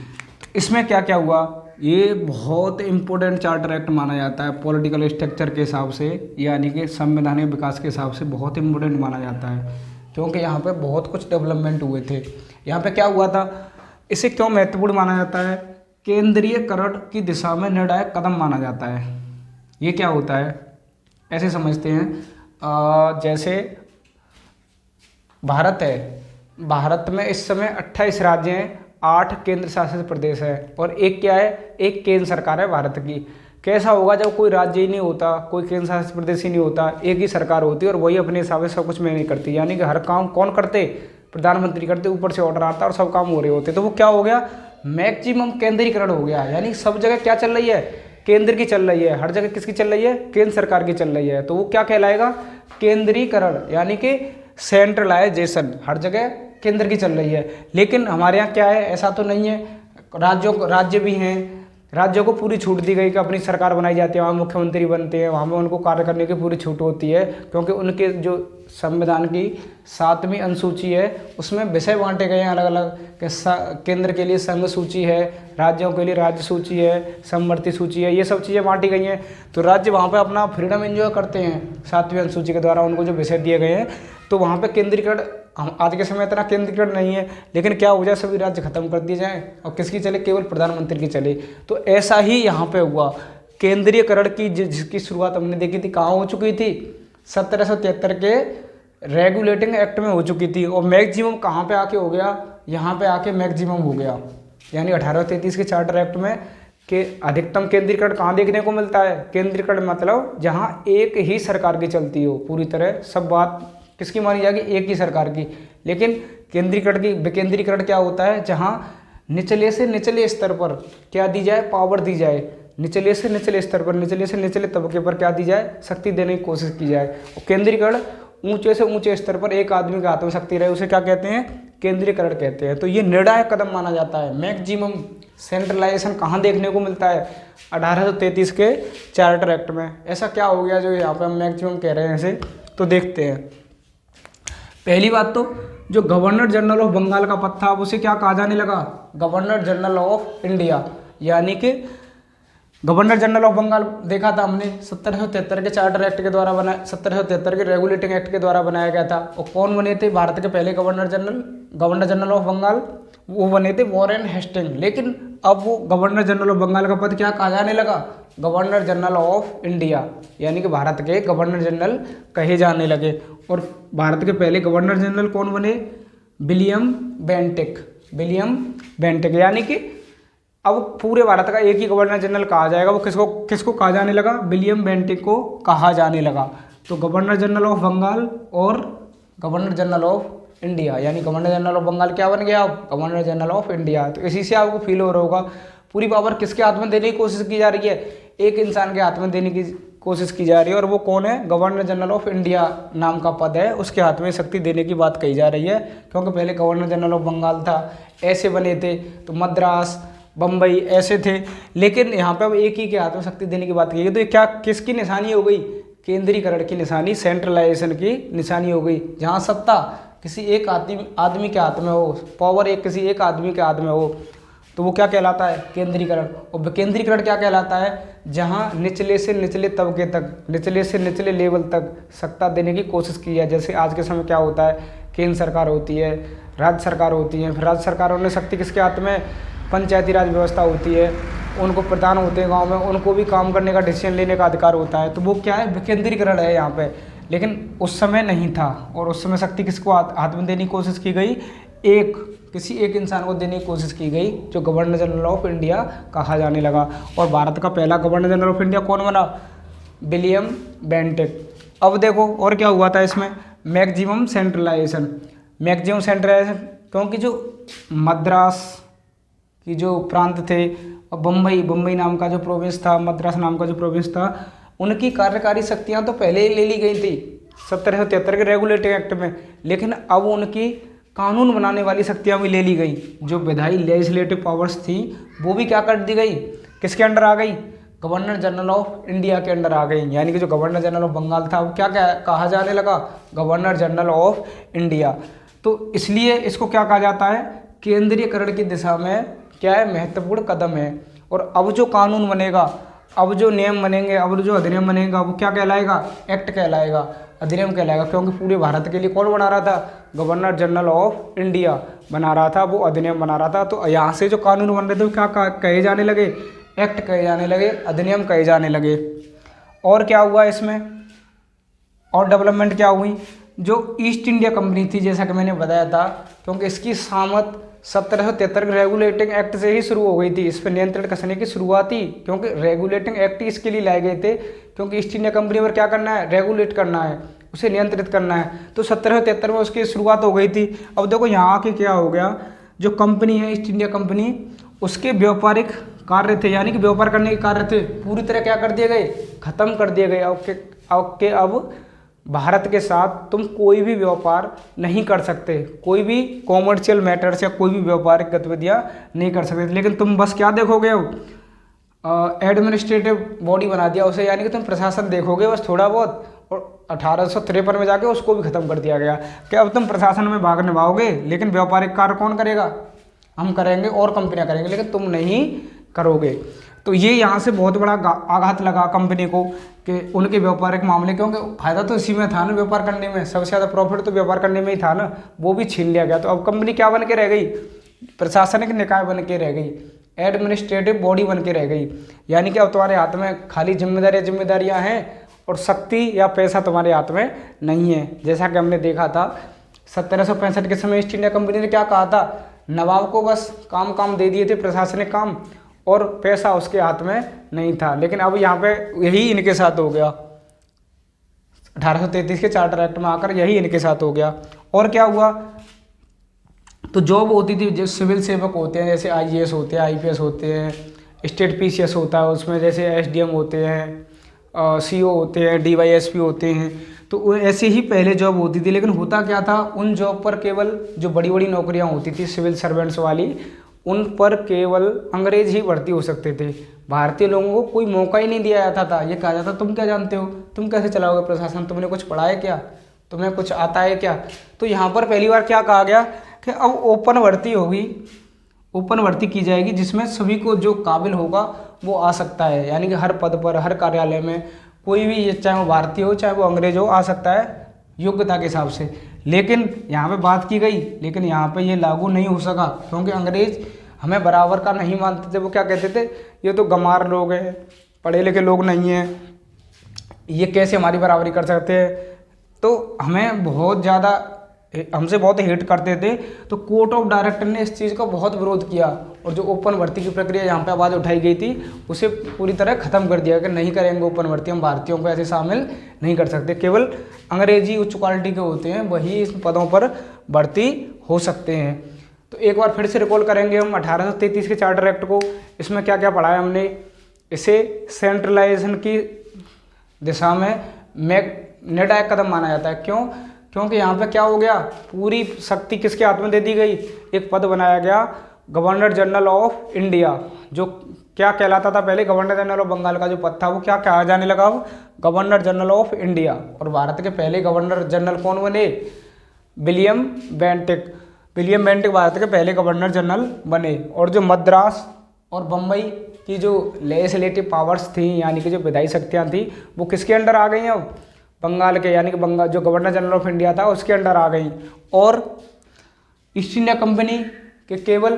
इसमें क्या क्या हुआ? ये बहुत इंपॉर्टेंट चार्टर एक्ट माना जाता है पॉलिटिकल स्ट्रक्चर के हिसाब से, यानी कि संवैधानिक विकास के हिसाब से बहुत इंपॉर्टेंट माना जाता है, क्योंकि यहाँ पे बहुत कुछ डेवलपमेंट हुए थे। यहाँ पे क्या हुआ था? इसे क्यों महत्वपूर्ण माना जाता है? केंद्रीयकरण की दिशा में निर्णायक कदम माना जाता है। ये क्या होता है? ऐसे समझते हैं जैसे भारत है, भारत में इस समय 28 राज्य हैं, 8 केंद्र शासित प्रदेश है, और एक क्या है? एक केंद्र सरकार है भारत की। कैसा होगा जब कोई राज्य ही नहीं होता, कोई केंद्र शासित प्रदेश ही नहीं होता, एक ही सरकार होती है और वही अपने हिसाब से सब कुछ मैनेज करती है, यानी कि हर काम कौन करते? प्रधानमंत्री करते, ऊपर से ऑर्डर आता और सब काम हो रहे होते। तो वो क्या हो गया? मैक्सिमम केंद्रीकरण हो गया, यानी सब जगह क्या चल रही है? केंद्र की चल रही है। हर जगह किसकी चल रही है? केंद्र सरकार की चल रही है। तो वो क्या कहलाएगा? केंद्रीकरण, यानी कि सेंट्रलाइजेशन। हर जगह केंद्र की चल रही है। लेकिन हमारे यहाँ क्या है? ऐसा तो नहीं है। राज्य भी हैं, राज्यों को पूरी छूट दी गई कि अपनी सरकार बनाई जाती है, वहाँ मुख्यमंत्री बनते हैं, वहाँ पर उनको कार्य करने की पूरी छूट होती है, क्योंकि उनके जो संविधान की 7वीं अनुसूची है उसमें विषय बांटे गए हैं अलग अलग, कि केंद्र के लिए संघ सूची है, राज्यों के लिए राज्य सूची है, समवर्ती सूची है, ये सब चीज़ें बांटी गई हैं। तो राज्य वहाँ पर अपना फ्रीडम एंजॉय करते हैं 7वीं अनुसूची के द्वारा, उनको जो विषय दिए गए हैं। तो वहाँ पे केंद्रीकरण आज के समय इतना केंद्रीकरण नहीं है, लेकिन क्या हो जाए सभी राज्य खत्म कर दिए जाएं और किसकी चले? केवल प्रधानमंत्री की चले। तो ऐसा ही यहाँ पे हुआ। केंद्रीयकरण की जिसकी शुरुआत हमने देखी थी कहाँ हो चुकी थी? 1773 के रेगुलेटिंग एक्ट में हो चुकी थी। और मैक्सिमम कहाँ पे आके हो गया? यहाँ पे आके मैक्सिमम हो गया, यानी 1833 के चार्टर एक्ट में कि अधिकतम केंद्रीकरण कहाँ देखने को मिलता है? केंद्रीकरण मतलब जहाँ एक ही सरकार की चलती हो, पूरी तरह सब बात किसकी मानी जाएगी? एक ही सरकार की। लेकिन विकेंद्रीकरण क्या होता है? जहाँ निचले से निचले स्तर पर क्या दी जाए? पावर दी जाए। निचले से निचले स्तर पर, निचले से निचले तबके पर क्या दी जाए? शक्ति देने की कोशिश की जाए। और केंद्रीकरण ऊंचे से ऊंचे स्तर पर एक आदमी का हाथ में शक्ति रहे, उसे क्या कहते हैं? केंद्रीकरण कहते हैं। तो ये निर्णायक कदम माना जाता है। मैक्सिमम सेंट्रलाइजेशन कहाँ देखने को मिलता है? 1833 के चार्टर एक्ट में। ऐसा क्या हो गया जो यहाँ पे हम मैक्सिमम कह रहे हैं ऐसे? तो देखते हैं। पहली बात तो जो गवर्नर जनरल ऑफ बंगाल का पद था, अब उसे क्या कहा जाने लगा? Governor general of India. यानी कि गवर्नर जनरल ऑफ बंगाल देखा था हमने 1773 के चार्टर एक्ट के द्वारा बना 1773 के रेगुलेटिंग एक्ट के द्वारा बनाया गया था। और कौन बने थे भारत के पहले गवर्नर जनरल ऑफ बंगाल? वो बने थे वॉरेन हेस्टिंग। लेकिन अब वो गवर्नर जनरल ऑफ बंगाल का पद क्या कहा जाने लगा? गवर्नर जनरल ऑफ इंडिया, यानी कि भारत के गवर्नर जनरल कहे जाने लगे। और भारत के पहले गवर्नर जनरल कौन बने? William Bentinck. यानी कि अब पूरे भारत का एक ही गवर्नर जनरल कहा जाएगा। वो किसको कहा जाने लगा? विलियम बेंटिक को कहा जाने लगा। तो गवर्नर जनरल ऑफ बंगाल और गवर्नर जनरल ऑफ इंडिया, यानी गवर्नर जनरल ऑफ बंगाल क्या बन गया? अब गवर्नर जनरल ऑफ इंडिया। तो इसी से आपको फील हो रहा होगा पूरी पावर किसके हाथ में देने की कोशिश की जा रही है? एक इंसान के हाथ में देने की कोशिश की जा रही है। और वो कौन है? गवर्नर जनरल ऑफ इंडिया नाम का पद है, उसके हाथ में शक्ति देने की बात कही जा रही है। क्योंकि पहले गवर्नर जनरल ऑफ बंगाल था, ऐसे बने थे, तो मद्रास, बम्बई ऐसे थे। लेकिन यहाँ पे अब एक ही के हाथ में शक्ति देने की बात की गई। तो ये क्या किसकी निशानी हो गई? केंद्रीकरण की निशानी, सेंट्रलाइजेशन की निशानी हो गई। जहाँ सत्ता किसी एक आदमी के हाथ में हो, पावर किसी एक आदमी के हाथ में हो, तो वो क्या कहलाता है? केंद्रीकरण। और विकेंद्रीकरण क्या कहलाता है? जहाँ निचले से निचले तबके तक, निचले से निचले लेवल तक सत्ता देने की कोशिश की है। जैसे आज के समय क्या होता है? केंद्र सरकार होती है, राज्य सरकार होती है, फिर राज्य सरकारों ने शक्ति किसके हाथ में? पंचायती राज व्यवस्था होती है, उनको प्रधान होते हैं गांव में, उनको भी काम करने का, डिसीजन लेने का अधिकार होता है। तो वो क्या है? विकेंद्रीकरण है यहाँ पे। लेकिन उस समय नहीं था। और उस समय शक्ति किसको हाथ में देने की कोशिश की गई? किसी एक इंसान को देने की कोशिश की गई, जो गवर्नर जनरल ऑफ इंडिया कहा जाने लगा। और भारत का पहला गवर्नर जनरल ऑफ इंडिया कौन बना? William Bentinck. अब देखो और क्या हुआ था इसमें? मैक्सिमम सेंट्रलाइजेशन, क्योंकि जो मद्रास की जो प्रांत थे और बम्बई नाम का जो प्रोविंस था, मद्रास नाम का जो प्रोविंस था, उनकी कार्यकारी शक्तियां तो पहले ही ले ली गई थी 1773 के रेगुलेटिंग एक्ट में। लेकिन अब उनकी कानून बनाने वाली शक्तियां भी ले ली गई। जो विधायी लेजिस्लेटिव पावर्स थी वो भी क्या कर दी गई? किसके अंडर आ गई? गवर्नर जनरल ऑफ इंडिया के अंडर आ गई। यानी कि जो गवर्नर जनरल ऑफ बंगाल था वो क्या कहा जाने लगा? Governor general of India. तो इसलिए इसको क्या कहा जाता है? केंद्रीयकरण की दिशा में क्या है? महत्वपूर्ण कदम है। और अब जो कानून बनेगा, अब जो नियम बनेंगे, अब जो अधिनियम बनेगा, वो क्या कहलाएगा? एक्ट कहलाएगा, अधिनियम कहलाएगा। क्योंकि पूरे भारत के लिए कौन बना रहा था? गवर्नर जनरल ऑफ इंडिया बना रहा था, वो अधिनियम बना रहा था। तो यहाँ से जो कानून बन रहे थे वो क्या कहे जाने लगे? एक्ट कहे जाने लगे, अधिनियम कहे जाने लगे। और क्या हुआ इसमें? और डेवलपमेंट क्या हुई? जो ईस्ट इंडिया कंपनी थी, जैसा कि मैंने बताया था, क्योंकि इसकी सामत 1773 के रेगुलेटिंग एक्ट से ही शुरू हो गई थी। इस पर नियंत्रण कसने की शुरुआत ही, क्योंकि रेगुलेटिंग एक्ट इसके लिए लाए गए थे, क्योंकि ईस्ट इंडिया कंपनी पर क्या करना है? रेगुलेट करना है, उसे नियंत्रित करना है। तो 1773 में उसकी शुरुआत हो गई थी। अब देखो यहाँ के क्या हो गया? जो कंपनी है ईस्ट इंडिया कंपनी, उसके व्यापारिक कार्य थे, यानी कि व्यापार करने के कार्य थे, पूरी तरह क्या कर दिए गए? खत्म कर दिए गए। अब भारत के साथ तुम कोई भी व्यापार नहीं कर सकते, कोई भी कॉमर्शियल मैटर्स या कोई भी व्यापारिक गतिविधियां नहीं कर सकते। लेकिन तुम बस क्या देखोगे? अब एडमिनिस्ट्रेटिव बॉडी बना दिया उसे, यानी कि तुम प्रशासन देखोगे बस थोड़ा बहुत। और 1853 में जाके उसको भी खत्म कर दिया गया कि अब तुम प्रशासन में भाग निभाओगे, लेकिन व्यापारिक कार्य कौन करेगा? हम करेंगे और कंपनियां करेंगे, लेकिन तुम नहीं करोगे। तो ये यहाँ से बहुत बड़ा आघात लगा कंपनी को कि उनके व्यापारिक मामले, क्योंकि फायदा तो इसी में था ना, व्यापार करने में सबसे ज़्यादा प्रॉफिट तो व्यापार करने में ही था ना, वो भी छीन लिया गया। तो अब कंपनी क्या बन के रह गई? प्रशासनिक निकाय बन के रह गई, एडमिनिस्ट्रेटिव बॉडी बन के रह गई। यानी कि अब तुम्हारे हाथ में खाली जिम्मेदारियाँ हैं और शक्ति या पैसा तुम्हारे हाथ में नहीं है। जैसा कि हमने देखा था 1765 के समय ईस्ट इंडिया कंपनी ने क्या कहा था? नवाब को बस काम दे दिए थे, प्रशासनिक काम, और पैसा उसके हाथ में नहीं था। लेकिन अब यहाँ पे यही इनके साथ हो गया, 1833 के चार्टर एक्ट में आकर यही इनके साथ हो गया। और क्या हुआ? तो जॉब होती थी, जो सिविल सेवक होते हैं, जैसे IAS होते हैं, IPS होते हैं, स्टेट PCS होता है, उसमें जैसे SDM होते हैं, CO होते हैं, DYSP होते हैं। तो ऐसे ही पहले जॉब होती थी। लेकिन होता क्या था? उन जॉब पर केवल जो बड़ी बड़ी नौकरियां होती थी सिविल सर्वेंट्स वाली, उन पर केवल अंग्रेज ही भर्ती हो सकते थे। भारतीय लोगों को कोई मौका ही नहीं दिया जाता था। ये कहा जाता तुम क्या जानते हो, तुम कैसे चलाओगे प्रशासन, तुमने कुछ पढ़ा है क्या, तुम्हें कुछ आता है क्या? तो यहाँ पर पहली बार क्या कहा गया कि अब ओपन भर्ती होगी, ओपन भर्ती की जाएगी जिसमें सभी को जो काबिल होगा वो आ सकता है, यानी कि हर पद पर, हर कार्यालय में कोई भी, चाहे वो भारतीय हो चाहे वो अंग्रेज हो, आ सकता है योग्यता के हिसाब से। लेकिन यहाँ पे बात की गई, लेकिन यहाँ पे ये लागू नहीं हो सका क्योंकि अंग्रेज हमें बराबर का नहीं मानते थे। वो क्या कहते थे, ये तो गंवार लोग हैं, पढ़े लिखे लोग नहीं हैं, ये कैसे हमारी बराबरी कर सकते हैं। तो हमें बहुत ज़्यादा, हमसे बहुत हेट करते थे। तो कोर्ट ऑफ डायरेक्टर ने इस चीज़ का बहुत विरोध किया और जो ओपन भर्ती की प्रक्रिया यहाँ पे आवाज़ उठाई गई थी उसे पूरी तरह ख़त्म कर दिया कि नहीं करेंगे ओपन भर्ती, हम भारतीयों को ऐसे शामिल नहीं कर सकते, केवल अंग्रेजी उच्च क्वालिटी के होते हैं वही इस पदों पर भर्ती हो सकते हैं। तो एक बार फिर से रिकॉल करेंगे हम 1833 के चार्टर एक्ट को। इसमें क्या क्या पढ़ा है हमने, इसे सेंट्रलाइजेशन की दिशा में निर्णायक कदम माना जाता है। क्यों? क्योंकि यहाँ पे क्या हो गया, पूरी शक्ति किसके हाथ में दे दी गई, एक पद बनाया गया गवर्नर जनरल ऑफ इंडिया, जो क्या कहलाता था पहले, गवर्नर जनरल ऑफ बंगाल का जो पद था वो क्या कहा जाने लगा अब, गवर्नर जनरल ऑफ इंडिया। और भारत के पहले गवर्नर जनरल कौन बने, William Bentinck. William Bentinck Bharat के पहले गवर्नर जनरल बने। और जो मद्रास और बम्बई की जो लेजिस्लेटिव पावर्स थी, यानी कि जो विधायी शक्तियाँ थी, वो किसके अंडर आ गई अब, बंगाल के, यानी कि बंगाल जो गवर्नर जनरल ऑफ इंडिया था उसके अंडर आ गई। और ईस्ट इंडिया कंपनी के केवल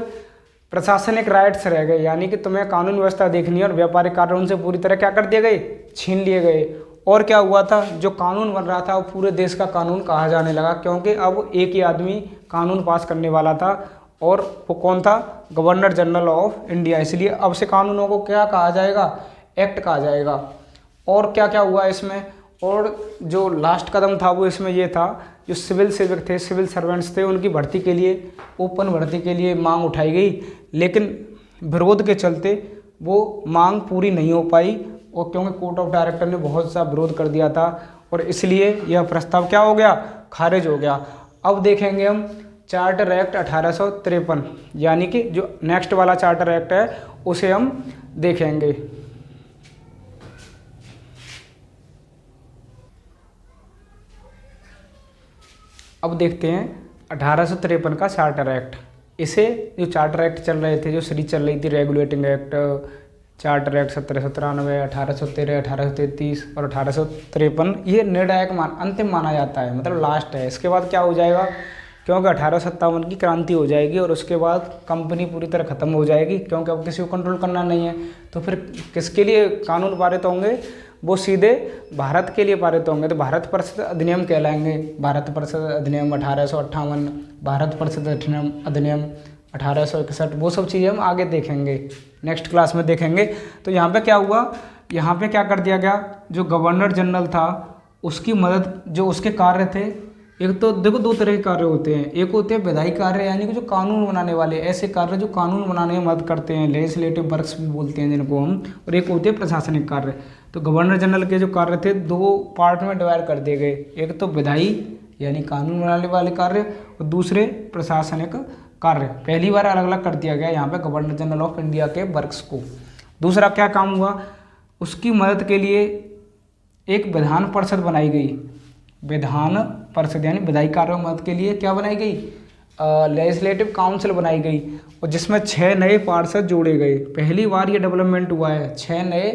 प्रशासनिक राइट्स रह गए, यानी कि तुम्हें कानून व्यवस्था देखनी है, और व्यापारिक कार्य उनसे पूरी तरह क्या कर दिए गए, छीन लिए गए। और क्या हुआ था, जो कानून बन रहा था वो पूरे देश का कानून कहा जाने लगा, क्योंकि अब एक ही आदमी कानून पास करने वाला था और वो कौन था, गवर्नर जनरल ऑफ इंडिया। इसलिए अब से कानूनों को क्या कहा जाएगा, एक्ट कहा जाएगा। और क्या क्या हुआ इसमें, और जो लास्ट कदम था वो इसमें ये था, जो सिविल सेवक थे, सिविल सर्वेंट्स थे, उनकी भर्ती के लिए, ओपन भर्ती के लिए मांग उठाई गई, लेकिन विरोध के चलते वो मांग पूरी नहीं हो पाई, और क्योंकि कोर्ट ऑफ डायरेक्टर ने बहुत सा विरोध कर दिया था, और इसलिए यह प्रस्ताव क्या हो गया, खारिज हो गया। अब देखेंगे हम चार्टर एक्ट 1853, यानी कि जो नेक्स्ट वाला चार्टर एक्ट है उसे हम देखेंगे। अब देखते हैं 1853 का चार्टर एक्ट। इसे जो चार्टर एक्ट चल रहे थे, जो सीरीज चल रही थी, रेगुलेटिंग एक्ट, चार्टर एक्ट 1793, 1813, 1833 और 1853, ये निर्णायक अंतिम माना जाता है, मतलब लास्ट है। इसके बाद क्या हो जाएगा, क्योंकि 1857 की क्रांति हो जाएगी और उसके बाद कंपनी पूरी तरह ख़त्म हो जाएगी, क्योंकि अब किसी को कंट्रोल करना नहीं है। तो फिर किसके लिए कानून पारित होंगे, वो सीधे भारत के लिए पारित होंगे, तो भारत परिषद अधिनियम कहलाएंगे। भारत परिषद अधिनियम 1858, भारत परिषद अधिनियम 1861, वो सब चीज़ें हम आगे देखेंगे, नेक्स्ट क्लास में देखेंगे। तो यहाँ पे क्या हुआ, यहाँ पे क्या कर दिया गया, जो गवर्नर जनरल था उसकी मदद, जो उसके कार्य थे, एक तो देखो दो तरह के कार्य होते हैं, एक होते हैं विधायी कार्य, यानी कि जो कानून बनाने वाले, ऐसे कार्य जो कानून बनाने में मदद करते हैं, लेजिस्लेटिव वर्क्स भी बोलते हैं जिनको हम, और एक होते हैं प्रशासनिक कार्य। तो गवर्नर जनरल के जो कार्य थे दो पार्ट में डिवाइड कर दिए गए, एक तो विधायी यानी कानून बनाने वाले कार्य, और दूसरे प्रशासनिक कार्य। पहली बार अलग अलग कर दिया गया यहाँ पे गवर्नर जनरल ऑफ इंडिया के वर्क्स को। दूसरा क्या काम हुआ, उसकी मदद के लिए एक विधान परिषद बनाई गई। विधान परिषद यानी विधायी कार्यों में मदद के लिए क्या बनाई गई, लेजिस्लेटिव काउंसिल बनाई गई, और जिसमें 6 नए पार्षद जोड़े गए। पहली बार ये डेवलपमेंट हुआ है, 6 नए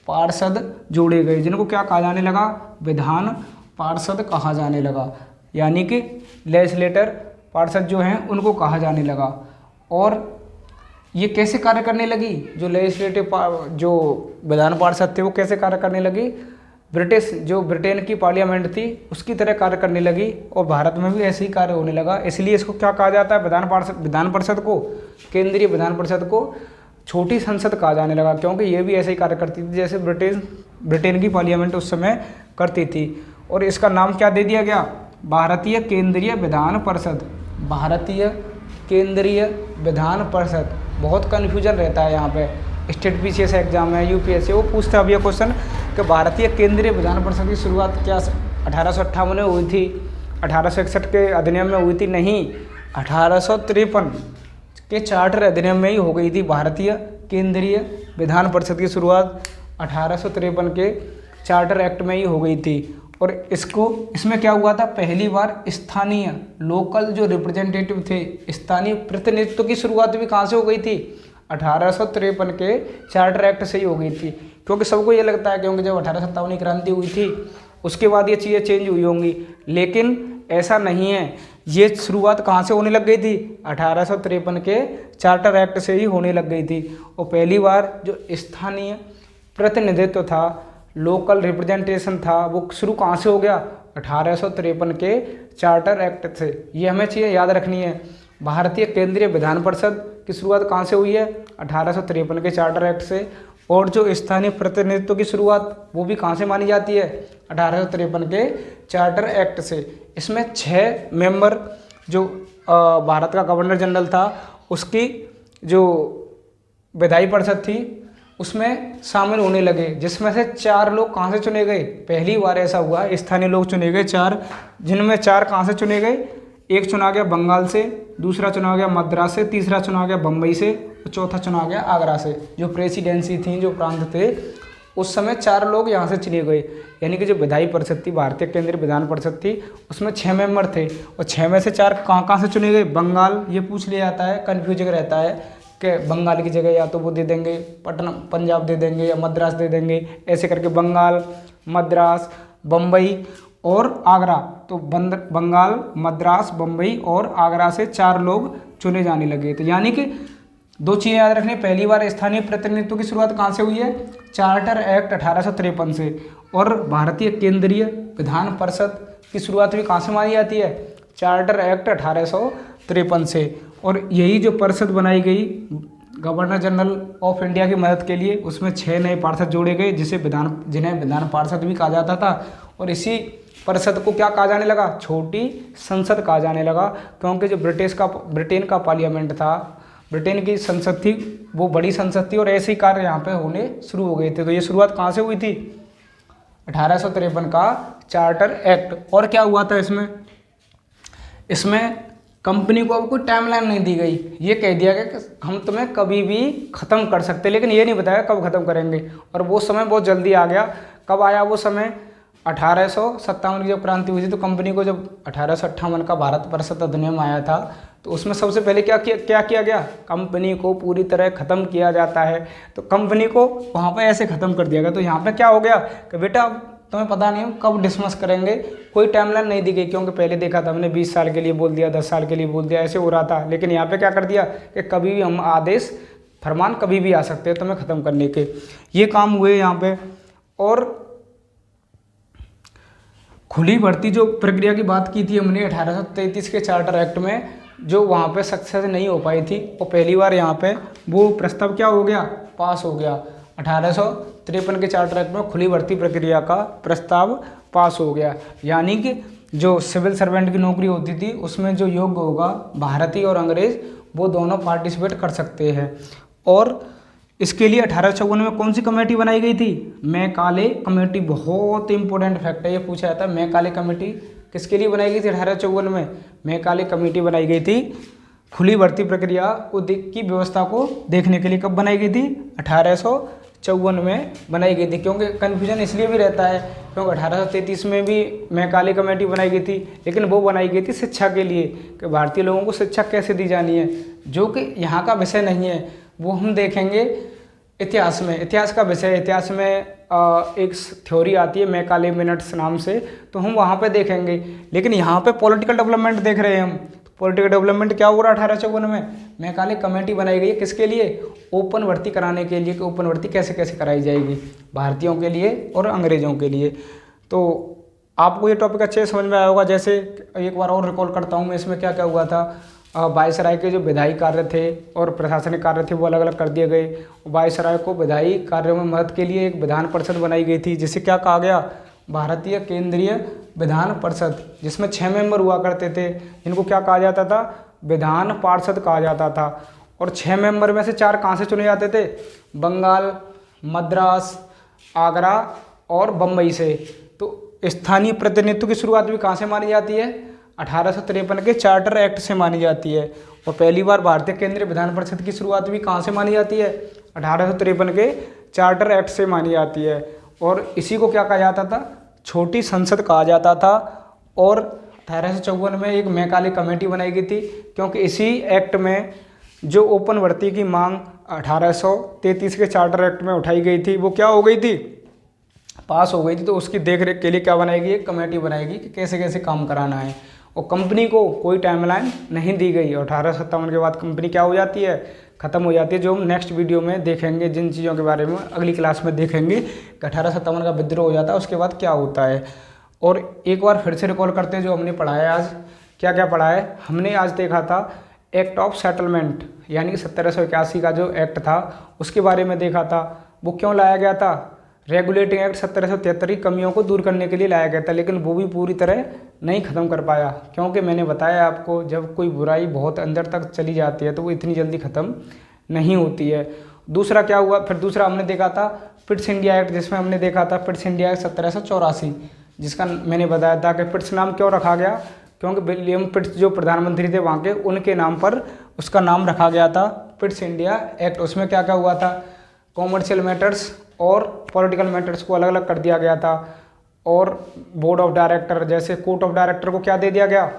पार्षद जोड़े गए, जिनको क्या कहा जाने लगा, विधान पार्षद कहा जाने लगा, यानी कि लेजिस्लेटर पार्षद जो हैं उनको कहा जाने लगा। और ये कैसे कार्य करने लगी, जो लेजिस्लेटिव जो विधान पार्षद थे वो कैसे कार्य करने लगी, जो ब्रिटेन की पार्लियामेंट थी उसकी तरह कार्य करने लगी, और भारत में भी ऐसे ही कार्य होने लगा। इसलिए इसको क्या कहा जाता है, विधान परिषद को, केंद्रीय विधान परिषद को छोटी संसद कहा जाने लगा, क्योंकि ये भी ऐसे ही कार्य करती थी जैसे ब्रिटेन की पार्लियामेंट उस समय करती थी। और इसका नाम क्या दे दिया गया, भारतीय केंद्रीय विधान परिषद। भारतीय केंद्रीय विधान परिषद, बहुत कन्फ्यूजन रहता है यहाँ पे, स्टेट पीसीएस एग्जाम है, यूपीएससी, वो पूछता है अब ये क्वेश्चन कि भारतीय केंद्रीय विधान परिषद की शुरुआत क्या 1858 में हुई थी, 1861 के अधिनियम में हुई थी, नहीं, 1853 के चार्टर अधिनियम में ही हो गई थी। भारतीय केंद्रीय विधान परिषद की शुरुआत 1853 के चार्टर एक्ट में ही हो गई थी। और इसमें क्या हुआ था, पहली बार स्थानीय लोकल जो रिप्रेजेंटेटिव थे, स्थानीय प्रतिनिधित्व की शुरुआत भी कहाँ से हो गई थी, 1853 के चार्टर एक्ट से ही हो गई थी। क्योंकि सबको ये लगता है क्योंकि जब 1857 क्रांति हुई थी उसके बाद ये चीज़ें चेंज हुई होंगी, लेकिन ऐसा नहीं है। ये शुरुआत कहाँ से होने लग गई थी, 1853 के चार्टर एक्ट से ही होने लग गई थी। और पहली बार जो स्थानीय प्रतिनिधित्व था, लोकल रिप्रेजेंटेशन था, वो शुरू कहाँ से हो गया, 1853 के चार्टर एक्ट से। ये हमें चीज़ें याद रखनी है। भारतीय केंद्रीय विधान परिषद की शुरुआत कहाँ से हुई है, 1853 के चार्टर एक्ट से। और जो स्थानीय प्रतिनिधित्व की शुरुआत वो भी कहाँ से मानी जाती है, 1853 के चार्टर एक्ट से। इसमें 6 मेंबर जो भारत का गवर्नर जनरल था उसकी जो विधायी परिषद थी उसमें शामिल होने लगे, जिसमें से 4 लोग कहाँ से चुने गए, पहली बार ऐसा हुआ स्थानीय लोग चुने गए 4, जिनमें 4 कहाँ से चुने गए, एक चुना गया बंगाल से, दूसरा चुना गया मद्रास से, तीसरा चुना गया बम्बई से, और चौथा चुना गया आगरा से। जो प्रेसिडेंसी थी, जो प्रांत थे, उस समय 4 लोग यहाँ से चुने गए। यानी कि जो विधायी परिषद थी, भारतीय केंद्रीय विधान परिषद थी, उसमें 6 मेंबर थे और 6 में से 4 कहाँ कहाँ से चुने गए, बंगाल, ये पूछ लिया जाता है, कन्फ्यूजिंग रहता है कि बंगाल की जगह या तो वो दे देंगे पटना पंजाब दे देंगे या मद्रास दे देंगे, ऐसे करके बंगाल, मद्रास, बम्बई और आगरा। तो बंगाल, मद्रास, बम्बई और आगरा से 4 लोग चुने जाने लगे। तो यानी कि 2 चीज़ें याद रखनी, पहली बार स्थानीय प्रतिनिधित्व की शुरुआत कहाँ से हुई है, चार्टर एक्ट 1853 से। और भारतीय केंद्रीय विधान परिषद की शुरुआत भी कहाँ से मानी जाती है, चार्टर एक्ट 1853 से। और यही जो परिषद बनाई गई गवर्नर जनरल ऑफ इंडिया की मदद के लिए, उसमें 6 नए पार्षद जोड़े गए जिन्हें विधान पार्षद भी कहा जाता था। और इसी परिषद को क्या कहा जाने लगा, छोटी संसद कहा जाने लगा, क्योंकि जो ब्रिटेन का पार्लियामेंट था, ब्रिटेन की संसद थी, वो बड़ी संसद थी और ऐसे ही कार्य यहाँ पे होने शुरू हो गए थे। तो ये शुरुआत कहाँ से हुई थी, 1853 का चार्टर एक्ट। और क्या हुआ था इसमें कंपनी को अब कोई टाइमलाइन नहीं दी गई, ये कह दिया गया कि हम तुम्हें कभी भी ख़त्म कर सकते, लेकिन ये नहीं बताया कब ख़त्म करेंगे। और वो समय बहुत जल्दी आ गया। कब आया वो समय, 1857 की जब क्रांति हुई थी, तो कंपनी को जब 1858 का भारत परिषद अधिनियम आया था, तो उसमें सबसे पहले क्या किया गया, कंपनी को पूरी तरह ख़त्म किया जाता है। तो कंपनी को वहाँ पे ऐसे ख़त्म कर दिया गया। तो यहाँ पे क्या हो गया कि बेटा तुम्हें पता नहीं कब डिसमिस करेंगे, कोई टाइमलाइन नहीं दी गई। क्योंकि पहले देखा था हमने 20 साल के लिए बोल दिया, 10 साल के लिए बोल दिया, ऐसे हो रहा था। लेकिन यहाँ पे क्या कर दिया कि कभी भी हम आदेश फरमान कभी भी आ सकते हैं तुम्हें ख़त्म करने के, ये काम हुए यहाँ पे। और खुली भर्ती जो प्रक्रिया की बात की थी हमने 1833 के चार्टर एक्ट में, जो वहाँ पे सक्सेस नहीं हो पाई थी, और पहली बार यहाँ पे वो प्रस्ताव क्या हो गया, पास हो गया। 1853 के चार्टर एक्ट में खुली भर्ती प्रक्रिया का प्रस्ताव पास हो गया। यानी कि जो सिविल सर्वेंट की नौकरी होती थी उसमें जो योग्य होगा, भारतीय और अंग्रेज, वो दोनों पार्टिसिपेट कर सकते हैं। और इसके लिए 1854 में कौन सी कमेटी बनाई गई थी, मैकाले कमेटी। बहुत इंपॉर्टेंट फैक्ट है, ये पूछा जाता है। मैकाले कमेटी किसके लिए बनाई गई थी 1854 में, मैकाले कमेटी बनाई गई थी खुली भर्ती प्रक्रिया की व्यवस्था को देखने के लिए। कब बनाई गई थी, 1854 में बनाई गई थी। क्योंकि कन्फ्यूजन इसलिए भी रहता है क्योंकि 1833 में भी मैकाले कमेटी बनाई गई थी, लेकिन वो बनाई गई थी शिक्षा के लिए, कि भारतीय लोगों को शिक्षा कैसे दी जानी है, जो कि यहाँ का विषय नहीं है। वो हम देखेंगे इतिहास में, इतिहास का विषय। इतिहास में एक थ्योरी आती है मैकाले मिनट्स नाम से, तो हम वहाँ पे देखेंगे। लेकिन यहाँ पे पॉलिटिकल डेवलपमेंट देख रहे हैं हम। पॉलिटिकल डेवलपमेंट क्या हो रहा है 1854 में, मैकाले कमेटी बनाई गई है। किसके लिए, ओपन भर्ती कराने के लिए, कि ओपन भर्ती कैसे कैसे कराई जाएगी भारतीयों के लिए और अंग्रेजों के लिए। तो आपको ये टॉपिक अच्छे से समझ में आया होगा। जैसे एक बार और रिकॉल करता हूँ मैं, इसमें क्या क्या हुआ था। वायसराय के जो विधायी कार्य थे और प्रशासनिक कार्य थे वो अलग अलग कर दिए गए। वायसराय को विधायी कार्यों में मदद के लिए एक विधान परिषद बनाई गई थी, जिसे क्या कहा गया, भारतीय केंद्रीय विधान परिषद, जिसमें 6 मेंबर हुआ करते थे, जिनको क्या कहा जाता था, विधान पार्षद कहा जाता था। और 6 मेंबर में से 4 कहाँ से चुने जाते थे, बंगाल, मद्रास, आगरा और बम्बई से। तो स्थानीय प्रतिनिधित्व की शुरुआत भी कहाँ से मानी जाती है, 1853 के चार्टर एक्ट से मानी जाती है। और पहली बार भारतीय केंद्रीय विधान परिषद की शुरुआत भी कहाँ से मानी जाती है, 1853 के चार्टर एक्ट से मानी जाती है। और इसी को क्या कहा जाता था, छोटी संसद कहा जाता था। और 1854 में एक मैकाले कमेटी बनाई गई थी, क्योंकि इसी एक्ट में जो ओपन भर्ती की मांग 1833 के चार्टर एक्ट में उठाई गई थी वो क्या हो गई थी, पास हो गई थी। तो उसकी देखरेख के लिए क्या बनाएगी, एक कमेटी बनाएगी कि कैसे कैसे काम कराना है। और कंपनी को कोई टाइमलाइन नहीं दी गई। और 1857 के बाद कंपनी क्या हो जाती है, ख़त्म हो जाती है, जो हम नेक्स्ट वीडियो में देखेंगे, जिन चीज़ों के बारे में अगली क्लास में देखेंगे कि 1857 का विद्रोह हो जाता है, उसके बाद क्या होता है। और एक बार फिर से रिकॉल करते हैं जो हमने पढ़ा है आज। क्या क्या पढ़ा है हमने आज, देखा था एक्ट ऑफ सेटलमेंट, यानी कि 1781 का जो एक्ट था उसके बारे में देखा था। वो क्यों लाया गया था, रेगुलेटिंग एक्ट 1773 की कमियों को दूर करने के लिए लाया गया था, लेकिन वो भी पूरी तरह नहीं ख़त्म कर पाया, क्योंकि मैंने बताया आपको जब कोई बुराई बहुत अंदर तक चली जाती है तो वो इतनी जल्दी ख़त्म नहीं होती है। दूसरा क्या हुआ, फिर दूसरा हमने देखा था पिट्स इंडिया एक्ट, जिसमें हमने देखा था पिट्स इंडिया एक्ट 1784, जिसका मैंने बताया था कि पिट्स नाम क्यों रखा गया, क्योंकि विलियम पिट्स जो प्रधानमंत्री थे वहाँ के, उनके नाम पर उसका नाम रखा गया था पिट्स इंडिया एक्ट। उसमें क्या क्या हुआ था, कॉमर्शियल मैटर्स और पॉलिटिकल मैटर्स को अलग अलग कर दिया गया था। और बोर्ड ऑफ डायरेक्टर, जैसे कोर्ट ऑफ डायरेक्टर को क्या दे दिया गया,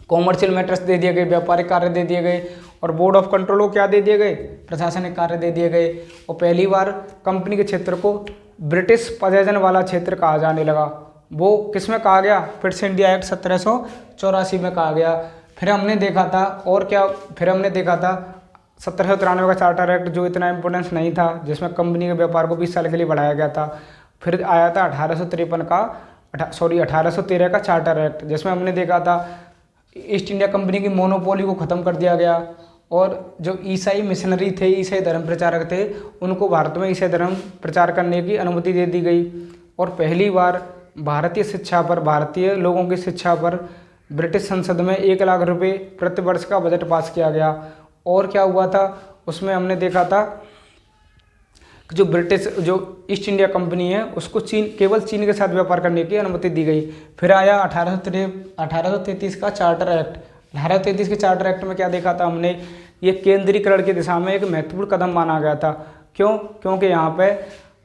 कॉमर्शियल मैटर्स दे दिए गए, व्यापारिक कार्य दे दिए गए। और बोर्ड ऑफ कंट्रोल को क्या दे दिए गए, प्रशासनिक कार्य दे दिए गए। और पहली बार कंपनी के क्षेत्र को ब्रिटिश पजेजन वाला क्षेत्र कहा जाने लगा। वो किस में कहा गया, पिट्स इंडिया एक्ट 1784 में कहा गया। फिर हमने देखा था और क्या, फिर हमने देखा था 1793 का चार्टर एक्ट, जो इतना इम्पोर्टेंस नहीं था, जिसमें कंपनी के व्यापार को 20 साल के लिए बढ़ाया गया था। फिर आया था 1813 का चार्टर एक्ट, जिसमें हमने देखा था ईस्ट इंडिया कंपनी की मोनोपोली को ख़त्म कर दिया गया। और जो ईसाई मिशनरी थे, ईसाई धर्म प्रचारक थे, उनको भारत में ईसाई धर्म प्रचार करने की अनुमति दे दी गई। और पहली बार भारतीय शिक्षा पर, भारतीय लोगों की शिक्षा पर ब्रिटिश संसद में 1 लाख रुपए प्रति वर्ष का बजट पास किया गया। और क्या हुआ था, उसमें हमने देखा था कि जो ईस्ट इंडिया कंपनी है उसको केवल चीन के साथ व्यापार करने की अनुमति दी गई। फिर आया 1833 का चार्टर एक्ट। 1833 के चार्टर एक्ट में क्या देखा था हमने, ये केंद्रीकरण की दिशा में एक महत्वपूर्ण कदम माना गया था। क्यों, क्योंकि यहाँ पे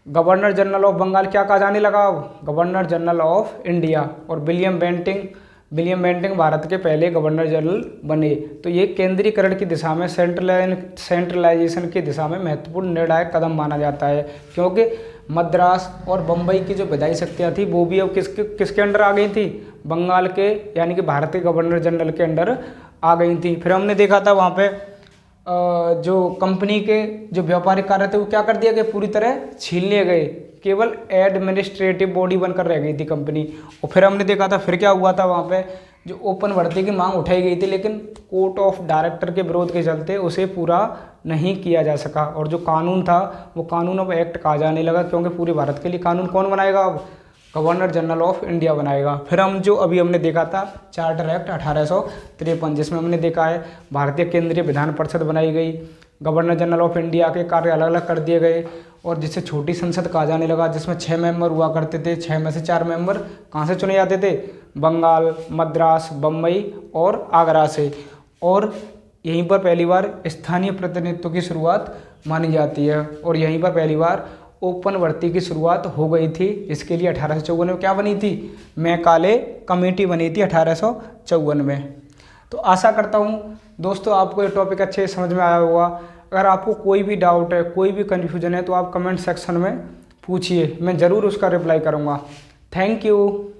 गवर्नर जनरल ऑफ बंगाल क्या कहा जाने लगा, अब गवर्नर जनरल ऑफ इंडिया। और विलियम बेंटिंग भारत के पहले गवर्नर जनरल बने। तो ये केंद्रीकरण की दिशा में, सेंट्रलाइजेशन की दिशा में महत्वपूर्ण निर्णायक कदम माना जाता है, क्योंकि मद्रास और बम्बई की जो विधायी शक्तियाँ थी वो भी अब किसके अंडर आ गई थी, बंगाल के, यानी कि भारत के गवर्नर जनरल के अंडर आ गई थी। फिर हमने देखा था वहाँ पे जो कंपनी के जो व्यापारिक कार्य थे वो क्या कर दिए गए, पूरी तरह छीन लिए गए, केवल एडमिनिस्ट्रेटिव बॉडी बनकर रह गई थी कंपनी। और फिर हमने देखा था फिर क्या हुआ था, वहाँ पे जो ओपन भर्ती की मांग उठाई गई थी, लेकिन कोर्ट ऑफ डायरेक्टर के विरोध के चलते उसे पूरा नहीं किया जा सका। और जो कानून था वो कानून अब एक्ट कहा जाने लगा, क्योंकि पूरे भारत के लिए कानून कौन बनाएगा, अब गवर्नर जनरल ऑफ इंडिया बनाएगा। फिर हम जो अभी हमने देखा था चार्टर एक्ट 1853, जिसमें हमने देखा है भारतीय केंद्रीय विधान परिषद बनाई गई, गवर्नर जनरल ऑफ इंडिया के कार्य अलग अलग कर दिए गए, और जिसे छोटी संसद कहा जाने लगा, जिसमें 6 मेंबर हुआ करते थे। 6 में से 4 मेंबर कहाँ से चुने जाते थे, बंगाल, मद्रास, बम्बई और आगरा से। और यहीं पर पहली बार स्थानीय प्रतिनिधित्व की शुरुआत मानी जाती है, और यहीं पर पहली बार ओपन भर्ती की शुरुआत हो गई थी। इसके लिए 1854 में क्या बनी थी, मैकाले कमेटी बनी थी 1854 में। तो आशा करता हूँ दोस्तों आपको ये टॉपिक अच्छे समझ में आया होगा। अगर आपको कोई भी डाउट है, कोई भी कन्फ्यूजन है, तो आप कमेंट सेक्शन में पूछिए, मैं ज़रूर उसका रिप्लाई करूँगा। Thank you.